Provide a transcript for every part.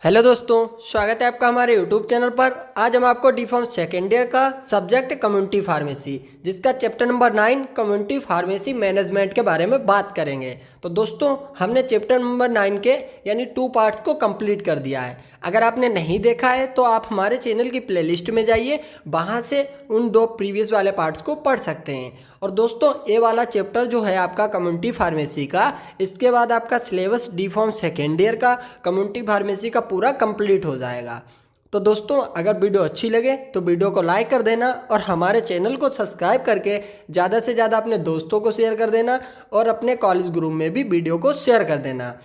Hello दोस्तों, स्वागत है आपका हमारे यूट्यूब चैनल पर। आज हम आपको डी फार्म सेकेंड ईयर का सब्जेक्ट कम्युनिटी फार्मेसी जिसका chapter number 9 community pharmacy management के बारे में बात करेंगे। तो दोस्तों, हमने चैप्टर नंबर 9 के यानी 2 पार्ट्स को कंप्लीट कर दिया है। अगर आपने नहीं देखा है तो आप हमारे चैनल की प्लेलिस्ट में जाइए, वहाँ से उन 2 प्रीवियस वाले पार्ट्स को पढ़ सकते हैं। और दोस्तों, ये वाला चैप्टर जो है आपका कम्युनिटी फार्मेसी का, इसके बाद आपका syllabus D pharm second year का कम्युनिटी फार्मेसी का पूरा कंप्लीट हो जाएगा। तो दोस्तों, अगर वीडियो अच्छी लगे तो वीडियो को लाइक कर देना और हमारे चैनल को सब्सक्राइब करके ज़्यादा से ज़्यादा अपने दोस्तों को शेयर कर देना और अपने कॉलेज ग्रुप में भी वीडियो को शेयर कर देना।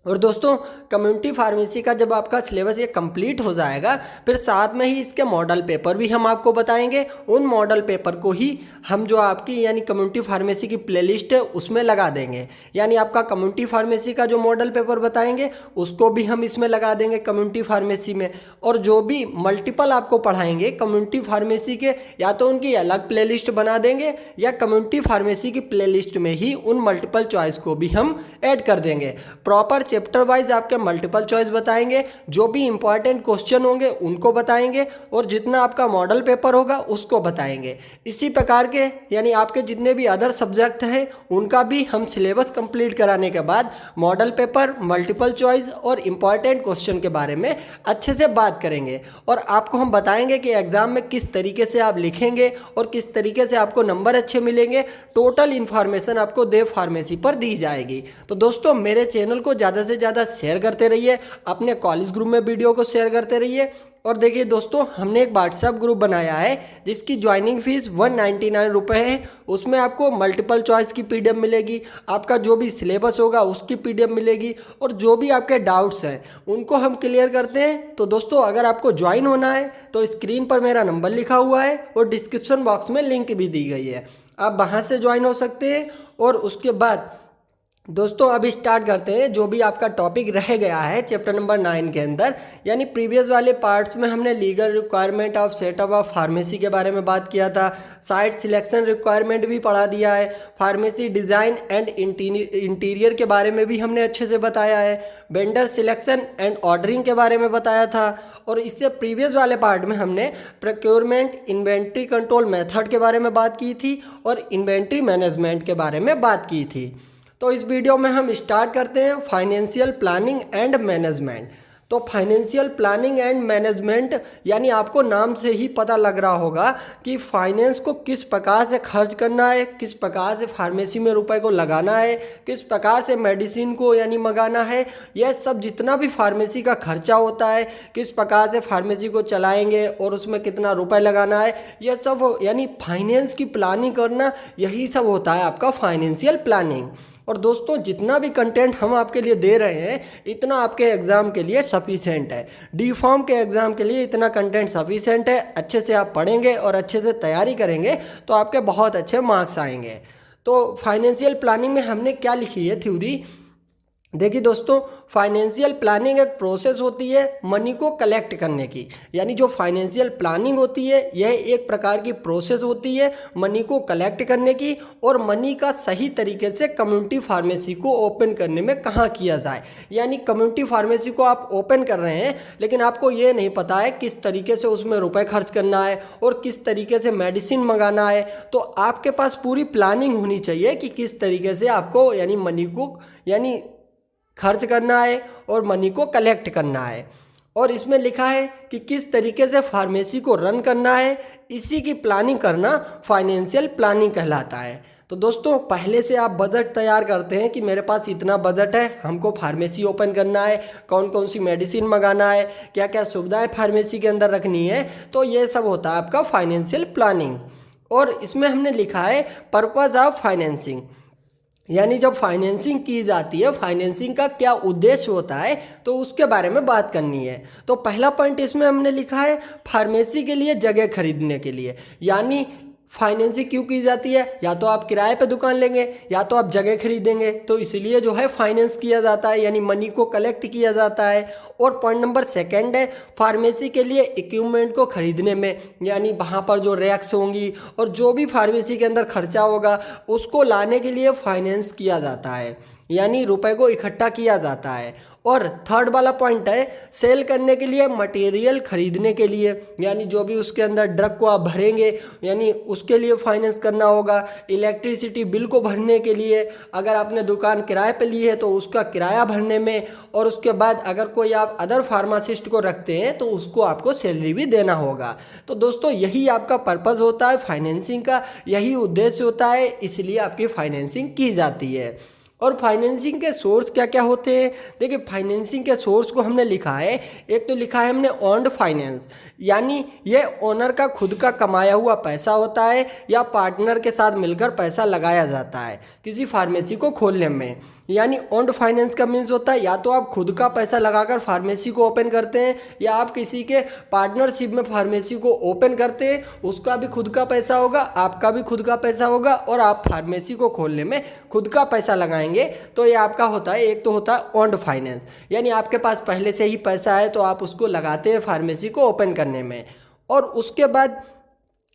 और दोस्तों, कम्युनिटी फार्मेसी का जब आपका सिलेबस ये कंप्लीट हो जाएगा, फिर साथ में ही इसके मॉडल पेपर भी हम आपको बताएंगे। उन मॉडल पेपर को ही हम जो आपकी यानी कम्युनिटी फार्मेसी की प्लेलिस्ट है उसमें लगा देंगे। यानी आपका कम्युनिटी फार्मेसी का जो मॉडल पेपर बताएंगे उसको भी हम इसमें लगा देंगे कम्युनिटी फार्मेसी में। और जो भी मल्टीपल आपको पढ़ाएंगे कम्युनिटी फार्मेसी के, या तो उनकी अलग प्लेलिस्ट बना देंगे या कम्युनिटी फार्मेसी की प्लेलिस्ट में ही उन मल्टीपल चॉइस को भी हम ऐड कर देंगे। प्रॉपर चैप्टर वाइज आपके मल्टीपल चॉइस बताएंगे, जो भी इंपॉर्टेंट क्वेश्चन होंगे उनको बताएंगे और जितना आपका मॉडल पेपर होगा उसको बताएंगे। इसी प्रकार के यानी आपके जितने भी अदर सब्जेक्ट हैं उनका भी हम सिलेबस कंप्लीट कराने के बाद मॉडल पेपर, मल्टीपल चॉइस और इंपॉर्टेंट क्वेश्चन के बारे में अच्छे से बात करेंगे। और आपको हम बताएंगे कि एग्जाम में किस तरीके से आप लिखेंगे और किस तरीके से आपको नंबर अच्छे मिलेंगे। टोटल इन्फॉर्मेशन आपको देव फार्मेसी पर दी जाएगी। तो दोस्तों, मेरे चैनल को ज़्यादा से ज़्यादा शेयर करते रहिए, अपने कॉलेज ग्रुप में वीडियो को शेयर करते रहिए। और देखिए दोस्तों, हमने एक व्हाट्सएप ग्रुप बनाया है जिसकी ज्वाइनिंग फीस 199 रुपये है। उसमें आपको मल्टीपल चॉइस की पीडीएफ मिलेगी, आपका जो भी सिलेबस होगा उसकी पीडीएफ मिलेगी और जो भी आपके डाउट्स हैं उनको हम क्लियर करते हैं। तो दोस्तों, अगर आपको ज्वाइन होना है तो स्क्रीन पर मेरा नंबर लिखा हुआ है और डिस्क्रिप्शन बॉक्स में लिंक भी दी गई है, आप वहाँ से ज्वाइन हो सकते हैं। और उसके बाद दोस्तों, अब स्टार्ट करते हैं जो भी आपका टॉपिक रह गया है चैप्टर नंबर 9 के अंदर। यानी प्रीवियस वाले पार्ट्स में हमने legal requirement of setup of pharmacy के बारे में बात किया था, साइट सिलेक्शन रिक्वायरमेंट भी पढ़ा दिया है, फार्मेसी डिज़ाइन एंड इंटीरियर के बारे में भी हमने अच्छे से बताया है, वेंडर सिलेक्शन एंड ऑर्डरिंग के बारे में बताया था। और इससे प्रीवियस वाले पार्ट में हमने प्रोक्योरमेंट, इन्वेंट्री कंट्रोल मेथड के बारे में बात की थी और इन्वेंट्री मैनेजमेंट के बारे में बात की थी। तो इस वीडियो में हम स्टार्ट करते हैं फाइनेंशियल प्लानिंग एंड मैनेजमेंट। तो फाइनेंशियल प्लानिंग एंड मैनेजमेंट यानी आपको नाम से ही पता लग रहा होगा कि फाइनेंस को किस प्रकार से खर्च करना है, किस प्रकार से फार्मेसी में रुपए को लगाना है, किस प्रकार से मेडिसिन को यानी मंगाना है। यह सब जितना भी फार्मेसी का खर्चा होता है, किस प्रकार से फार्मेसी को चलाएंगे और उसमें कितना रुपए लगाना है, यह सब यानी फाइनेंस की प्लानिंग करना, यही सब होता है आपका फाइनेंशियल प्लानिंग। और दोस्तों, जितना भी कंटेंट हम आपके लिए दे रहे हैं इतना आपके एग्ज़ाम के लिए सफिशेंट है। डी फार्म के एग्ज़ाम के लिए इतना कंटेंट सफिशेंट है। अच्छे से आप पढ़ेंगे और अच्छे से तैयारी करेंगे तो आपके बहुत अच्छे मार्क्स आएंगे। तो फाइनेंशियल प्लानिंग में हमने क्या लिखी है थ्योरी, देखिए दोस्तों, फाइनेंशियल प्लानिंग एक प्रोसेस होती है मनी को कलेक्ट करने की। यानी जो फाइनेंशियल प्लानिंग होती है यह एक प्रकार की प्रोसेस होती है मनी को कलेक्ट करने की, और मनी का सही तरीके से कम्युनिटी फार्मेसी को ओपन करने में कहाँ किया जाए। यानी कम्युनिटी फार्मेसी को आप ओपन कर रहे हैं लेकिन आपको ये नहीं पता है किस तरीके से उसमें रुपए खर्च करना है और किस तरीके से मेडिसिन मंगाना है। तो आपके पास पूरी प्लानिंग होनी चाहिए कि किस तरीके से आपको यानी मनी को यानी खर्च करना है और मनी को कलेक्ट करना है। और इसमें लिखा है कि किस तरीके से फार्मेसी को रन करना है, इसी की प्लानिंग करना फाइनेंशियल प्लानिंग कहलाता है। तो दोस्तों, पहले से आप बजट तैयार करते हैं कि मेरे पास इतना बजट है, हमको फार्मेसी ओपन करना है, कौन कौन सी मेडिसिन मंगाना है, क्या क्या सुविधाएं फार्मेसी के अंदर रखनी है। तो ये सब होता है आपका फाइनेंशियल प्लानिंग। और इसमें हमने लिखा है पर्पज़ ऑफ फाइनेंसिंग, यानी जब फाइनेंसिंग की जाती है, फाइनेंसिंग का क्या उद्देश्य होता है, तो उसके बारे में बात करनी है। तो पहला पॉइंट इसमें हमने लिखा है फार्मेसी के लिए जगह खरीदने के लिए। यानी फाइनेंसिंग क्यों की जाती है, या तो आप किराए पे दुकान लेंगे या तो आप जगह खरीदेंगे, तो इसलिए जो है फाइनेंस किया जाता है यानी मनी को कलेक्ट किया जाता है। और पॉइंट नंबर 2 है फार्मेसी के लिए इक्विपमेंट को खरीदने में, यानी वहाँ पर जो रैक्स होंगी और जो भी फार्मेसी के अंदर खर्चा होगा उसको लाने के लिए फाइनेंस किया जाता है। यानी रुपए को इकट्ठा किया जाता है। और थर्ड वाला पॉइंट है सेल करने के लिए, मटेरियल खरीदने के लिए, यानी जो भी उसके अंदर ड्रग को आप भरेंगे यानी उसके लिए फाइनेंस करना होगा। इलेक्ट्रिसिटी बिल को भरने के लिए, अगर आपने दुकान किराए पे ली है तो उसका किराया भरने में, और उसके बाद अगर कोई आप अदर फार्मासिस्ट को रखते हैं तो उसको आपको सैलरी भी देना होगा। तो दोस्तों यही आपका पर्पज़ होता है फाइनेंसिंग का, यही उद्देश्य होता है, इसलिए आपकी फाइनेंसिंग की जाती है। और फाइनेंसिंग के सोर्स क्या क्या होते हैं? देखिए फाइनेंसिंग के सोर्स को हमने लिखा है, एक तो लिखा है हमने ओन्ड फाइनेंस, यानी ये ओनर का खुद का कमाया हुआ पैसा होता है या पार्टनर के साथ मिलकर पैसा लगाया जाता है किसी फार्मेसी को खोलने में। यानी ओन्ड फाइनेंस का मीन्स होता है या तो आप खुद का पैसा लगाकर फार्मेसी को ओपन करते हैं या आप किसी के पार्टनरशिप में फार्मेसी को ओपन करते हैं, उसका भी खुद का पैसा होगा, आपका भी खुद का पैसा होगा और आप फार्मेसी को खोलने में खुद का पैसा लगाएंगे। तो ये आपका होता है, एक तो होता है ओन्ड फाइनेंस, यानी आपके पास पहले से ही पैसा है तो आप उसको लगाते हैं फार्मेसी को ओपन करने में। और उसके बाद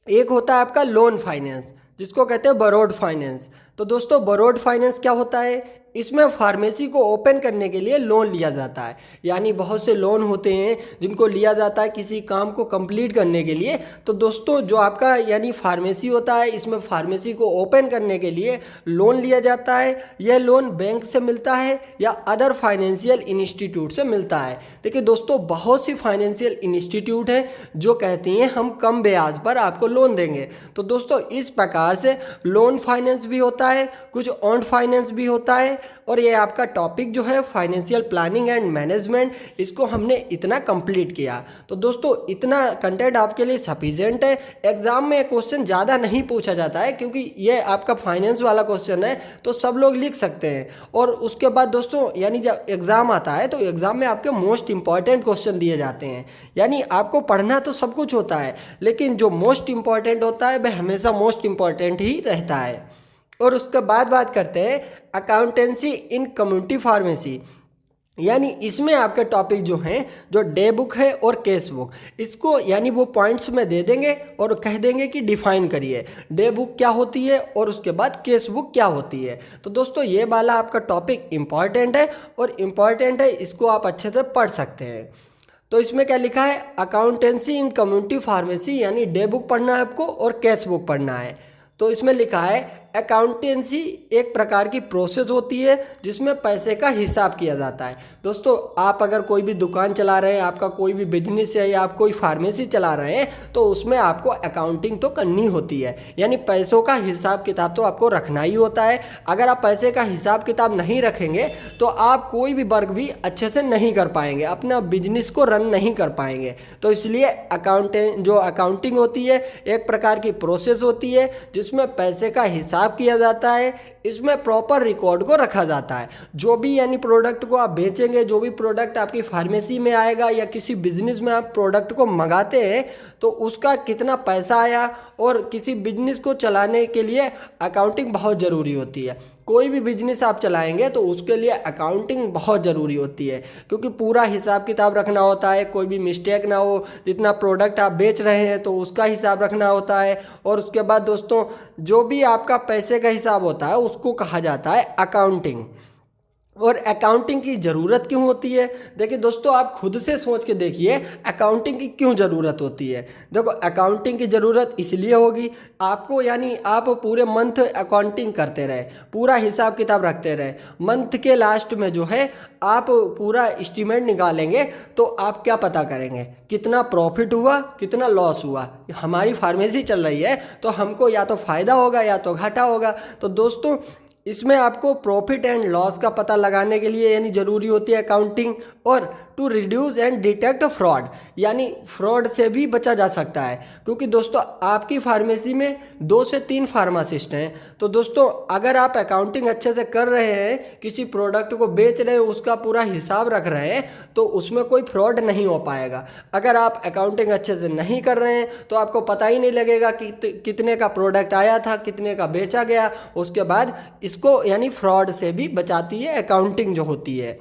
एक होता है आपका लोन फाइनेंस, जिसको कहते हैं बरोड फाइनेंस। तो दोस्तों बरोड फाइनेंस क्या होता है? इसमें फार्मेसी को ओपन करने के लिए लोन लिया जाता है, यानी बहुत से लोन होते हैं जिनको लिया जाता है किसी काम को कंप्लीट करने के लिए। तो दोस्तों जो आपका यानी फार्मेसी होता है, इसमें फार्मेसी को ओपन करने के लिए लोन लिया जाता है। यह लोन बैंक से मिलता है या अदर फाइनेंशियल इंस्टीट्यूट से मिलता है। देखिए दोस्तों बहुत सी फाइनेंशियल इंस्टीट्यूट हैं जो कहती हैं हम कम ब्याज पर आपको लोन देंगे। तो दोस्तों इस प्रकार से लोन फाइनेंस भी होता है, कुछ ओन्ड फाइनेंस भी होता है। और ये आपका टॉपिक जो है फाइनेंशियल प्लानिंग एंड मैनेजमेंट, इसको हमने इतना कंप्लीट किया। तो दोस्तों इतना कंटेंट आपके लिए सफिशिएंट है। एग्जाम में क्वेश्चन ज़्यादा नहीं पूछा जाता है क्योंकि ये आपका फाइनेंस वाला क्वेश्चन है तो सब लोग लिख सकते हैं। और उसके बाद दोस्तों यानी जब एग्ज़ाम आता है तो एग्ज़ाम में आपके मोस्ट इंपॉर्टेंट क्वेश्चन दिए जाते हैं। यानी आपको पढ़ना तो सब कुछ होता है लेकिन जो मोस्ट इंपॉर्टेंट होता है वह हमेशा मोस्ट इंपॉर्टेंट ही रहता है। और उसके बाद बात करते हैं अकाउंटेंसी इन कम्युनिटी फार्मेसी, यानी इसमें आपके टॉपिक जो हैं जो डे बुक है और केस बुक, इसको यानी वो पॉइंट्स में दे देंगे और कह देंगे कि डिफाइन करिए डे बुक क्या होती है और उसके बाद केस बुक क्या होती है। तो दोस्तों ये वाला आपका टॉपिक इम्पॉर्टेंट है और इम्पॉर्टेंट है, इसको आप अच्छे से पढ़ सकते हैं। तो इसमें क्या लिखा है? अकाउंटेंसी इन कम्युनिटी फार्मेसी, यानी डे बुक पढ़ना है आपको और केस बुक पढ़ना है। तो इसमें लिखा है अकाउंटेंसी एक प्रकार की प्रोसेस होती है जिसमें पैसे का हिसाब किया जाता है। दोस्तों आप अगर कोई भी दुकान चला रहे हैं, आपका कोई भी बिजनेस है या आप कोई फार्मेसी चला रहे हैं तो उसमें आपको अकाउंटिंग तो करनी होती है, यानी पैसों का हिसाब किताब तो आपको रखना ही होता है। अगर आप पैसे का हिसाब किताब नहीं रखेंगे तो आप कोई भी वर्क भी अच्छे से नहीं कर पाएंगे, अपना बिजनेस को रन नहीं कर पाएंगे। तो इसलिए अकाउंटिंग होती है एक प्रकार की प्रोसेस होती है जिसमें पैसे का हिसाब किया जाता है, इसमें प्रॉपर रिकॉर्ड को रखा जाता है। जो भी यानी प्रोडक्ट को आप बेचेंगे, जो भी प्रोडक्ट आपकी फार्मेसी में आएगा या किसी बिजनेस में आप प्रोडक्ट को मंगाते हैं तो उसका कितना पैसा आया, और किसी बिजनेस को चलाने के लिए अकाउंटिंग बहुत ज़रूरी होती है। कोई भी बिजनेस आप चलाएंगे तो उसके लिए अकाउंटिंग बहुत ज़रूरी होती है क्योंकि पूरा हिसाब किताब रखना होता है, कोई भी मिस्टेक ना हो। जितना प्रोडक्ट आप बेच रहे हैं तो उसका हिसाब रखना होता है। और उसके बाद दोस्तों जो भी आपका पैसे का हिसाब होता है उसको कहा जाता है अकाउंटिंग। और अकाउंटिंग की ज़रूरत क्यों होती है? देखिए दोस्तों आप खुद से सोच के देखिए अकाउंटिंग की क्यों ज़रूरत होती है। देखो अकाउंटिंग की ज़रूरत इसलिए होगी आपको, यानी आप पूरे मंथ अकाउंटिंग करते रहे, पूरा हिसाब किताब रखते रहे, मंथ के लास्ट में जो है आप पूरा एस्टीमेट निकालेंगे तो आप क्या पता करेंगे कितना प्रॉफिट हुआ कितना लॉस हुआ। हमारी फार्मेसी चल रही है तो हमको या तो फ़ायदा होगा या तो घाटा होगा। तो दोस्तों इसमें आपको प्रॉफिट एंड लॉस का पता लगाने के लिए यानी ज़रूरी होती है अकाउंटिंग। और to reduce and detect fraud, यानी फ्रॉड से भी बचा जा सकता है क्योंकि दोस्तों आपकी फार्मेसी में 2 से 3 फार्मासिस्ट हैं। तो दोस्तों अगर आप अकाउंटिंग अच्छे से कर रहे हैं, किसी प्रोडक्ट को बेच रहे हैं, उसका पूरा हिसाब रख रहे हैं तो उसमें कोई फ्रॉड नहीं हो पाएगा। अगर आप अकाउंटिंग अच्छे से नहीं कर रहे हैं तो आपको पता ही नहीं लगेगा कि कितने का प्रोडक्ट आया था, कितने का बेचा गया। उसके बाद इसको यानी फ्रॉड से भी बचाती है अकाउंटिंग जो होती है।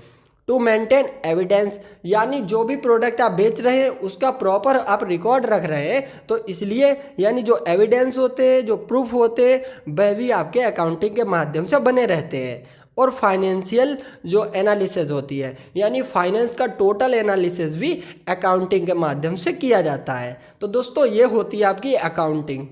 टू मेंटेन एविडेंस, यानी जो भी प्रोडक्ट आप बेच रहे हैं उसका प्रॉपर आप रिकॉर्ड रख रहे हैं तो इसलिए यानी जो एविडेंस होते हैं, जो प्रूफ होते हैं, वह भी आपके अकाउंटिंग के माध्यम से बने रहते हैं। और फाइनेंशियल जो एनालिसिस होती है, यानी फाइनेंस का टोटल एनालिसिस भी अकाउंटिंग के माध्यम से किया जाता है। तो दोस्तों ये होती है आपकी अकाउंटिंग।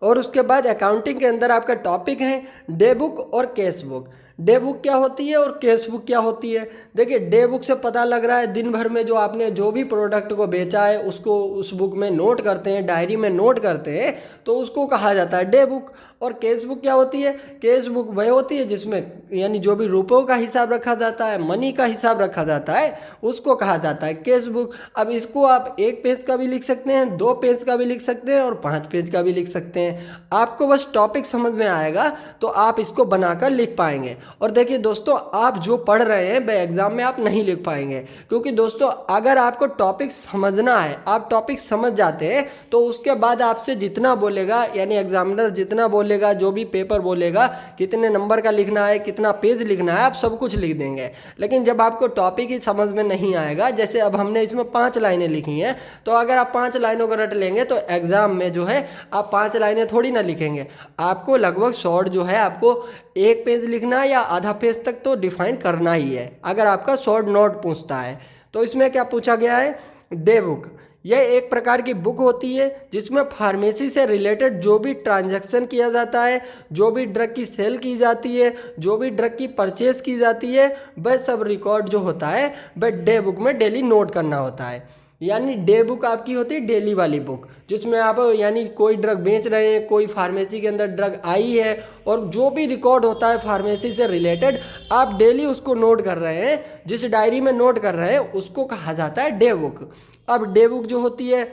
और उसके बाद अकाउंटिंग के अंदर आपका टॉपिक है डे बुक और कैश बुक। डे बुक क्या होती है और कैश बुक क्या होती है? देखिए, डे बुक से पता लग रहा है दिन भर में जो आपने जो भी प्रोडक्ट को बेचा है उसको उस बुक में नोट करते हैं, डायरी में नोट करते हैं, तो उसको कहा जाता है डे बुक। और कैश बुक क्या होती है? कैश बुक वह होती है जिसमें यानी जो भी रुपयों का हिसाब रखा जाता है, मनी का हिसाब रखा जाता है, उसको कहा जाता है कैश बुक। अब इसको आप 1 पेज का भी लिख सकते हैं, 2 पेज का भी लिख सकते हैं और 5 पेज का भी लिख सकते हैं। आपको बस टॉपिक समझ में आएगा तो आप इसको बनाकर लिख पाएंगे। और देखिए दोस्तों, आप जो पढ़ रहे हैं वह एग्जाम में आप नहीं लिख पाएंगे, क्योंकि दोस्तों अगर आपको टॉपिक समझना है, आप टॉपिक समझ जाते हैं तो उसके बाद आपसे जितना बोलेगा, यानी एग्जामिनर जितना बोलेगा, जो भी पेपर बोलेगा, कितने नंबर का लिखना है, कितना पेज लिखना है, आप सब कुछ लिख देंगे। लेकिन जब आपको टॉपिक ही समझ में नहीं आएगा, जैसे अब हमने इसमें 5 लाइनें लिखी हैं, तो अगर आप 5 लाइनों को रट लेंगे तो एग्जाम में जो है आप 5 लाइनें थोड़ी ना लिखेंगे। आपको लगभग शॉर्ट जो है आपको 1 पेज लिखना या आधा पेज तक तो डिफाइन करना ही है, अगर आपका शॉर्ट नोट पूछता है। तो इसमें क्या पूछा गया है? Day book. यह एक प्रकार की बुक होती है जिसमें फार्मेसी से रिलेटेड जो भी ट्रांजैक्शन किया जाता है, जो भी ड्रग की सेल की जाती है, जो भी ड्रग की परचेज की जाती है, वह सब रिकॉर्ड जो होता है वह डे बुक में डेली नोट करना होता है। यानी डे बुक आपकी होती है डेली वाली बुक, जिसमें आप यानी कोई ड्रग बेच रहे हैं, कोई फार्मेसी के अंदर ड्रग आई है, और जो भी रिकॉर्ड होता है फार्मेसी से रिलेटेड आप डेली उसको नोट कर रहे हैं। जिस डायरी में नोट कर रहे हैं उसको कहा जाता है डे बुक। अब डे बुक जो होती है,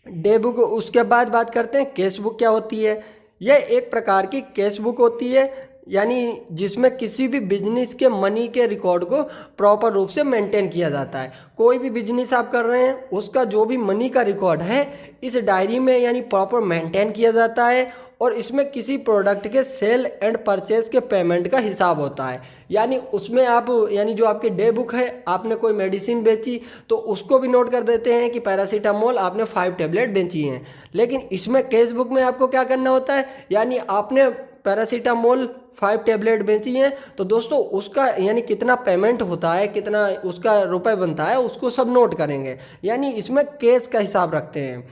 डे बुक, उसके बाद बात करते हैं कैश बुक क्या होती है। यह एक प्रकार की कैश बुक होती है, यानी जिसमें किसी भी बिजनेस के मनी के रिकॉर्ड को प्रॉपर रूप से मेंटेन किया जाता है। कोई भी बिजनेस आप कर रहे हैं उसका जो भी मनी का रिकॉर्ड है इस डायरी में यानी प्रॉपर मेंटेन किया जाता है, और इसमें किसी प्रोडक्ट के सेल एंड परचेज के पेमेंट का हिसाब होता है। यानी उसमें आप यानी जो आपकी डे बुक है, आपने कोई मेडिसिन बेची तो उसको भी नोट कर देते हैं कि पैरासीटामोल आपने 5 टैबलेट बेची हैं। लेकिन इसमें कैश बुक में आपको क्या करना होता है, यानी आपने पैरासीटामोल 5 टैबलेट बेची हैं तो दोस्तों उसका यानी कितना पेमेंट होता है, कितना उसका रुपए बनता है, उसको सब नोट करेंगे। यानी इसमें कैश का हिसाब रखते हैं।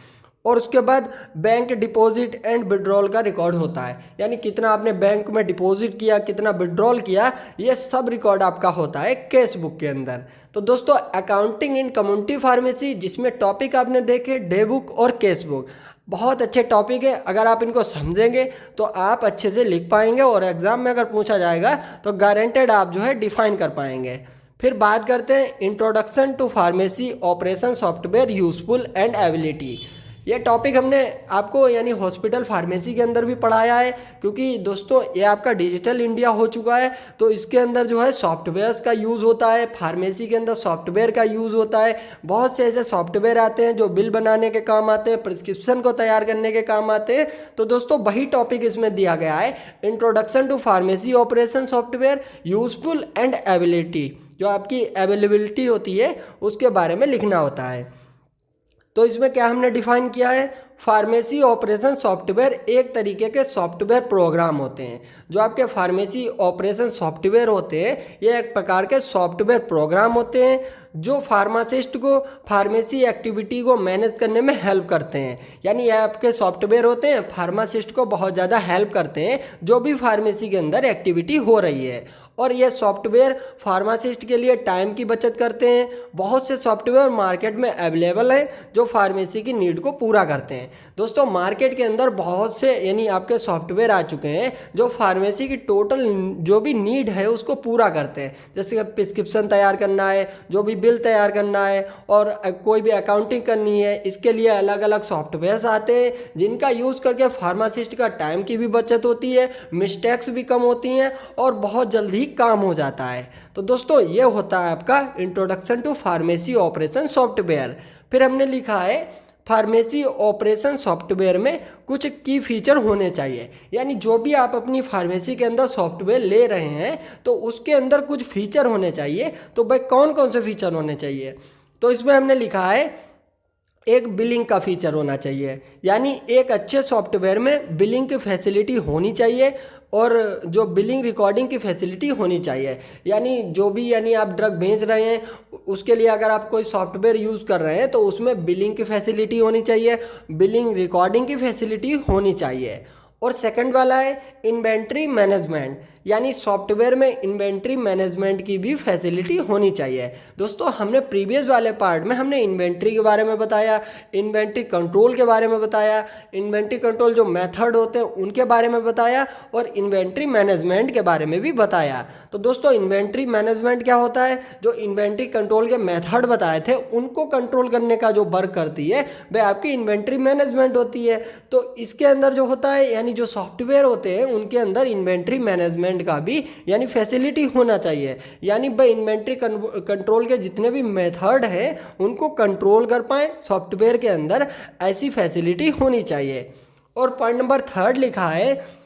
और उसके बाद बैंक डिपॉजिट एंड विड्रॉल का रिकॉर्ड होता है, यानी कितना आपने बैंक में डिपॉजिट किया, कितना विड्रॉल किया, ये सब रिकॉर्ड आपका होता है कैश बुक के अंदर। तो दोस्तों अकाउंटिंग इन कम्युनिटी फार्मेसी, जिसमें टॉपिक आपने देखे डे बुक और कैश बुक, बहुत अच्छे टॉपिक है। अगर आप इनको समझेंगे तो आप अच्छे से लिख पाएंगे और एग्जाम में अगर पूछा जाएगा तो गारंटेड आप जो है डिफाइन कर पाएंगे। फिर बात करते हैं introduction to pharmacy operation software useful and ability. ये टॉपिक हमने आपको यानी हॉस्पिटल फार्मेसी के अंदर भी पढ़ाया है, क्योंकि दोस्तों ये आपका डिजिटल इंडिया हो चुका है, तो इसके अंदर जो है सॉफ्टवेयर्स का यूज़ होता है। फार्मेसी के अंदर सॉफ्टवेयर का यूज़ होता है। बहुत से ऐसे सॉफ्टवेयर आते हैं जो बिल बनाने के काम आते हैं, प्रिस्क्रिप्शन को तैयार करने के काम आते हैं। तो दोस्तों वही टॉपिक इसमें दिया गया है, introduction to pharmacy operation software useful and ability. जो आपकी अवेलेबिलिटी होती है उसके बारे में लिखना होता है। तो इसमें क्या हमने डिफाइन किया है, फार्मेसी ऑपरेशन सॉफ्टवेयर एक तरीके के सॉफ्टवेयर प्रोग्राम होते हैं। जो आपके फार्मेसी ऑपरेशन सॉफ्टवेयर होते हैं ये एक प्रकार के सॉफ्टवेयर प्रोग्राम होते हैं जो फार्मासिस्ट को फार्मेसी एक्टिविटी को मैनेज करने में हेल्प करते हैं। यानी ये आपके सॉफ्टवेयर होते हैं फार्मासिस्ट को बहुत ज़्यादा हेल्प करते हैं जो भी फार्मेसी के अंदर एक्टिविटी हो रही है। और ये सॉफ्टवेयर फार्मासिस्ट के लिए टाइम की बचत करते हैं। बहुत से सॉफ्टवेयर मार्केट में अवेलेबल हैं जो फार्मेसी की नीड को पूरा करते हैं। दोस्तों मार्केट के अंदर बहुत से यानी आपके सॉफ्टवेयर आ चुके हैं जो फार्मेसी की टोटल जो भी नीड है उसको पूरा करते हैं। जैसे प्रिस्क्रिप्शन तैयार करना है, जो भी बिल तैयार करना है, और कोई भी अकाउंटिंग करनी है, इसके लिए अलग अलग सॉफ्टवेयर्स आते हैं जिनका यूज़ करके फार्मासिस्ट का टाइम की भी बचत होती है, मिस्टेक्स भी कम होती हैं और बहुत जल्दी काम हो जाता है। तो दोस्तों ये होता है आपका introduction to pharmacy operation software. फिर हमने लिखा है फार्मेसी ऑपरेशन सॉफ्टवेयर में कुछ की फीचर होने चाहिए। यानी जो भी आप अपनी फार्मेसी के अंदर सॉफ्टवेयर ले रहे हैं तो उसके अंदर कुछ फीचर होने चाहिए। तो भाई कौन कौन से फीचर होने चाहिए, तो इसमें हमने लिखा है एक बिलिंग का फीचर होना चाहिए। यानी एक अच्छे सॉफ्टवेयर में बिलिंग की फैसिलिटी होनी चाहिए। और जो बिलिंग रिकॉर्डिंग की फैसिलिटी होनी चाहिए। यानी आप ड्रग बेच रहे हैं उसके लिए अगर आप कोई सॉफ्टवेयर यूज़ कर रहे हैं तो उसमें बिलिंग की फैसिलिटी होनी चाहिए, बिलिंग रिकॉर्डिंग की फैसिलिटी होनी चाहिए। और सेकंड वाला है इन्वेंट्री मैनेजमेंट, यानी सॉफ्टवेयर में इन्वेंट्री मैनेजमेंट की भी फैसिलिटी होनी चाहिए। दोस्तों हमने प्रीवियस वाले पार्ट में हमने इन्वेंट्री के बारे में बताया, इन्वेंट्री कंट्रोल के बारे में बताया, इन्वेंट्री कंट्रोल जो मेथड होते हैं उनके बारे में बताया और इन्वेंट्री मैनेजमेंट के बारे में भी बताया। तो दोस्तों इन्वेंट्री मैनेजमेंट क्या होता है, जो इन्वेंट्री कंट्रोल के मेथड बताए थे उनको कंट्रोल करने का जो वर्क करती है वह आपकी इन्वेंट्री मैनेजमेंट होती है। तो इसके अंदर जो होता है यानी जो सॉफ्टवेयर होते हैं उनके अंदर इन्वेंट्री मैनेजमेंट का भी यानी फैसिलिटी होना चाहिए, यानी भाई इन्वेंट्री कंट्रोल के जितने भी मेथड हैं उनको कंट्रोल कर पाए सॉफ्टवेयर के अंदर, ऐसी फैसिलिटी होनी चाहिए। और पॉइंट नंबर 3 लिखा है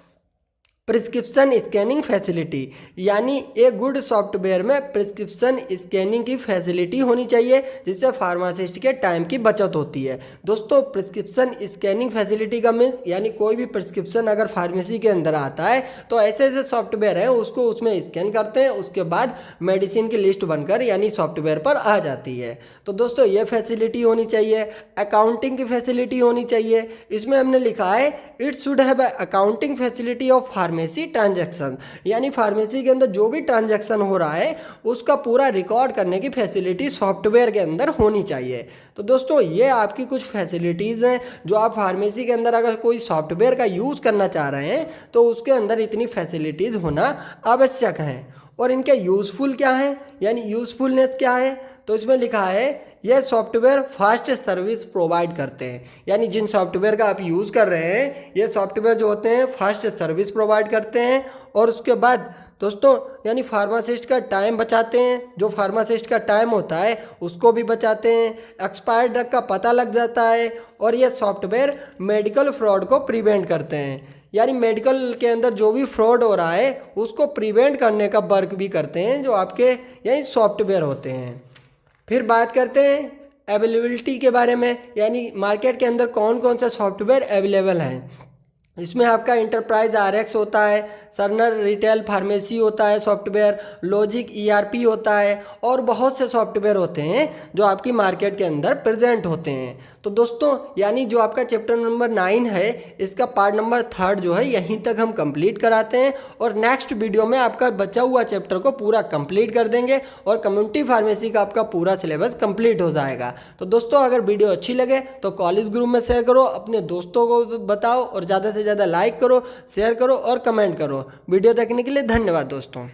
प्रिस्क्रिप्शन स्कैनिंग फैसिलिटी, यानी एक गुड सॉफ्टवेयर में प्रिस्क्रिप्शन स्कैनिंग की फैसिलिटी होनी चाहिए जिससे फार्मासिस्ट के टाइम की बचत होती है। दोस्तों प्रिस्क्रिप्शन स्कैनिंग फैसिलिटी का मीन्स यानी कोई भी प्रिस्क्रिप्शन अगर फार्मेसी के अंदर आता है तो ऐसे ऐसे सॉफ्टवेयर हैं उसको उसमें स्कैन करते हैं, उसके बाद मेडिसिन की लिस्ट बनकर यानी सॉफ्टवेयर पर आ जाती है। तो दोस्तों ये फैसिलिटी होनी चाहिए। अकाउंटिंग की फैसिलिटी होनी चाहिए, इसमें हमने लिखा है it should have accounting facility of pharmacy transaction, यानी फार्मेसी के अंदर जो भी ट्रांजैक्शन हो रहा है उसका पूरा रिकॉर्ड करने की फैसिलिटी सॉफ्टवेयर के अंदर होनी चाहिए। तो दोस्तों ये आपकी कुछ फैसिलिटीज़ हैं जो आप फार्मेसी के अंदर अगर कोई सॉफ्टवेयर का यूज़ करना चाह रहे हैं तो उसके अंदर इतनी फैसिलिटीज़ होना आवश्यक है। और इनके यूज़फुल क्या है यानी यूज़फुलनेस क्या है, तो इसमें लिखा है यह सॉफ्टवेयर फास्ट सर्विस प्रोवाइड करते हैं, यानी जिन सॉफ्टवेयर का आप यूज़ कर रहे हैं ये सॉफ्टवेयर जो होते हैं फास्ट सर्विस प्रोवाइड करते हैं। और उसके बाद दोस्तों यानी फार्मासिस्ट का टाइम बचाते हैं, जो फार्मासिस्ट का टाइम होता है उसको भी बचाते हैं, एक्सपायर्ड ड्रग का पता लग जाता है और ये सॉफ्टवेयर मेडिकल फ्रॉड को प्रिवेंट करते हैं, यानी मेडिकल के अंदर जो भी फ्रॉड हो रहा है उसको प्रिवेंट करने का वर्क भी करते हैं जो आपके यानी सॉफ्टवेयर होते हैं। फिर बात करते हैं अवेलेबिलिटी के बारे में, यानी मार्केट के अंदर कौन कौन सा सॉफ्टवेयर अवेलेबल हैं। इसमें आपका इंटरप्राइज RX होता है, सर्नर रिटेल फार्मेसी होता है सॉफ्टवेयर, लॉजिक ERP होता है और बहुत से सॉफ्टवेयर होते हैं जो आपकी मार्केट के अंदर प्रेजेंट होते हैं। तो दोस्तों यानी जो आपका चैप्टर नंबर 9 है इसका पार्ट नंबर 3 जो है यहीं तक हम कंप्लीट कराते हैं और नेक्स्ट वीडियो में आपका बचा हुआ चैप्टर को पूरा कंप्लीट कर देंगे और कम्युनिटी फार्मेसी का आपका पूरा सिलेबस कंप्लीट हो जाएगा। तो दोस्तों अगर वीडियो अच्छी लगे तो कॉलेज ग्रुप में शेयर करो, अपने दोस्तों को बताओ और ज़्यादा से ज़्यादा लाइक करो, शेयर करो और कमेंट करो। वीडियो देखने के लिए धन्यवाद दोस्तों।